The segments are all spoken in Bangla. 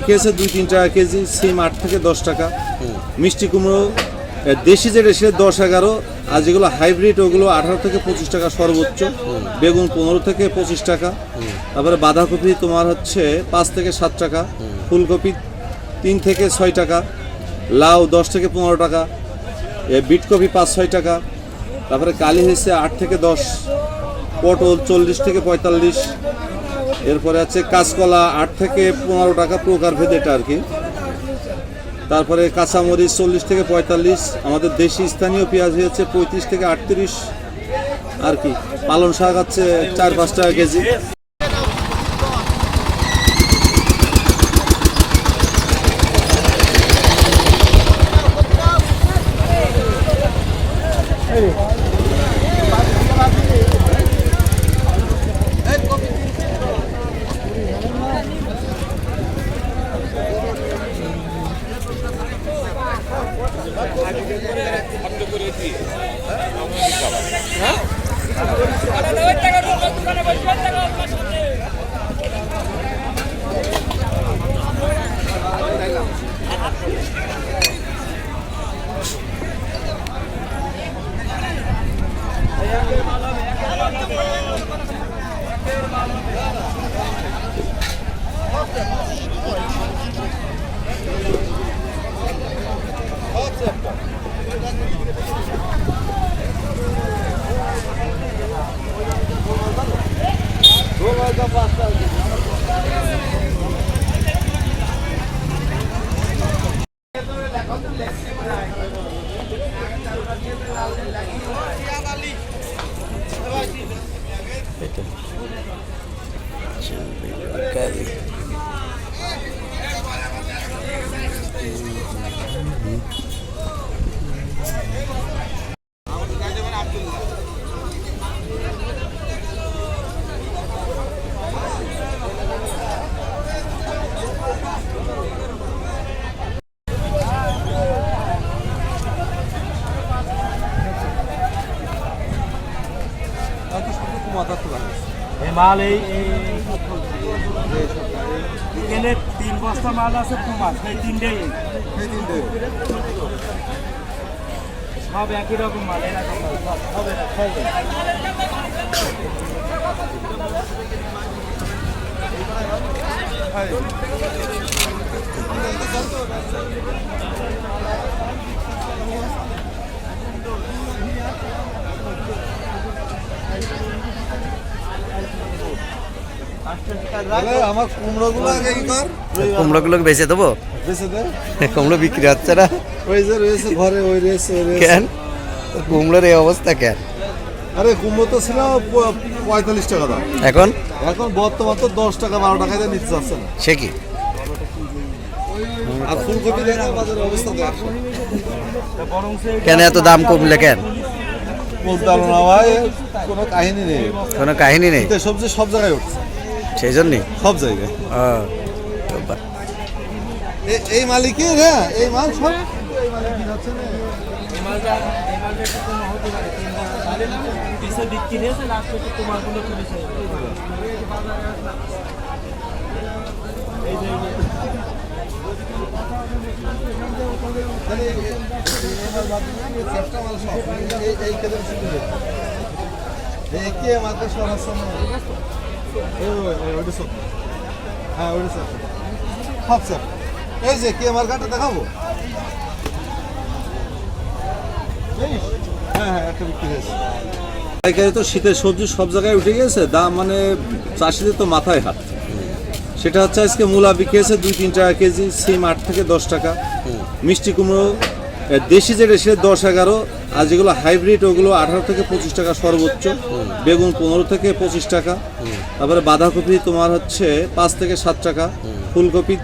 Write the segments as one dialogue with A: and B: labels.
A: বিক্রি হচ্ছে 2-3 টাকা কেজি, সিম 8 থেকে 10 টাকা, মিষ্টি কুমড়ো দেশি যেটা সেটা 10-11, আর যেগুলো হাইব্রিড ওগুলো 18 থেকে 25 টাকা সর্বোচ্চ, বেগুন 15 থেকে 25 টাকা, তারপরে বাঁধাকপি তোমার হচ্ছে 5 থেকে 7 টাকা, ফুলকপি 3 থেকে 6 টাকা, লাউ 10 থেকে 15 টাকা, বিটকপি 5-6 টাকা, তারপরে কালি হয়েছে 8 থেকে 10, পটল 40 থেকে 45, এরপরে আছে কাঁচকলা 8 থেকে 15 টাকা প্রকারভেদ এটা আর কি, তারপরে কাঁচামরিচ 40 থেকে 45, আমাদের দেশি স্থানীয় পেঁয়াজ হচ্ছে 35 থেকে 38 আর কি, পালং শাক আছে 4-5 টাকা কেজি।
B: মাল এই 3 বস্তা মাল আছে, তোমার সেই 3টেই সব একই রকম মাল, এরকম হবে না।
A: আমার কুমড়োগুলো আগে
C: কুমড়োগুলোকে বেচে দেবো, কুমড়ো বিক্রি হচ্ছে না,
A: ওই যে রয়েছে ঘরে, ওই রয়েছে
C: কেন কুমড়োর এই অবস্থা কেন?
A: আরে কুমড়ো তো ছিল 45 টাকা দাম, এখন বর্তমান তো 10 টাকা 12 টাকা দিয়ে নিতে যাচ্ছে না,
C: সে কি?
A: আর ফুলকপি দেখো বাজারের অবস্থা
C: কেন এত দাম কমলে কেন?
A: বলতে পারবো না ভাই, কোনো কাহিনী নেই,
C: কোনো কাহিনী নেই,
A: সবজি সব জায়গায় উঠছে,
C: সেই জন্যই
A: সব জায়গায়। এই মালিকের, হ্যাঁ এই মাল সব
B: বিক্রি হয়েছে লাস্টে তোমার গুলো চলেছে।
A: এই যে কে মার্কেটে দেখাবো, হ্যাঁ একটা বিক্রি হয়েছে। পাইকারি তো শীতের সবজি সব জায়গায় উঠে গেছে দাম, মানে চাষিদের তো মাথায় হাত। সেটা হচ্ছে আজকে মূলা বিক্রি হয়েছে 2-3 টাকা কেজি, সিম 8 থেকে 10 টাকা, মিষ্টি কুমড়ো দেশি যেটা সেটা 10-11, আর যেগুলো হাইব্রিড ওগুলো 18 থেকে 25 টাকা সর্বোচ্চ, বেগুন 15 থেকে 25 টাকা, তারপরে বাঁধাকপি তোমার হচ্ছে 5 থেকে 7 টাকা, ফুলকপি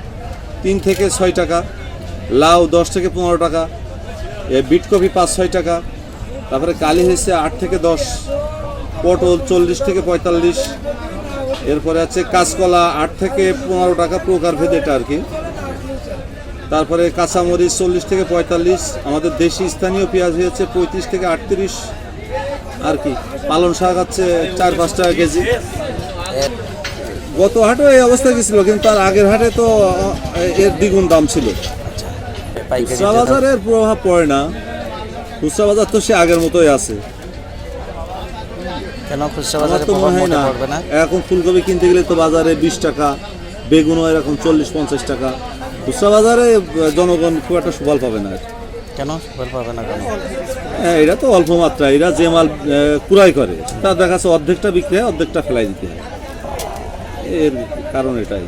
A: 3 থেকে 6 টাকা, লাউ 10 থেকে 15 টাকা, বিটকপি 5-6 টাকা, তারপরে কালি হয়েছে 8 থেকে 10, পটল 40 থেকে 45, এরপরে আছে কাঁচকলা 8 থেকে 15 টাকা প্রকারভেদ এটা আর কি, তারপরে কাঁচামরিচ 40 থেকে 45, আমাদের দেশি স্থানীয় পেঁয়াজ হচ্ছে 35 থেকে 38 আর কি, পালং শাক আছে 4-5 টাকা কেজি। গত হাটে এই অবস্থা গেছিল, কিন্তু তার আগের হাটে তো এর দ্বিগুণ দাম ছিল।
C: পাইকারি
A: খুচরা বাজারের প্রভাব পড়ে না, খুচরা বাজার তো সে আগের মতোই আছে।
C: কেন খুচরা
A: আমার
C: বাজারে
A: তো
C: প্রভাব
A: মনে হয়
C: মোটে
A: না,
C: পড়বে না?
A: এখন ফুলকপি কিনতে গেলে তো বাজারে 20 টাকা, বেগুনও এরকম 40-50 টাকা। খুচরা বাজারে জনগণ খুব একটা সুফল পাবে না।
C: কেন সুফল পাবে না কেন?
A: হ্যাঁ, এটা তো অল্প মাত্রা, এরা যে মাল কুড়াই করে তা দেখা যাচ্ছে অর্ধেকটা বিক্রি হয়, অর্ধেকটা ফেলাই দিতে হয়, এর কারণ এটাই।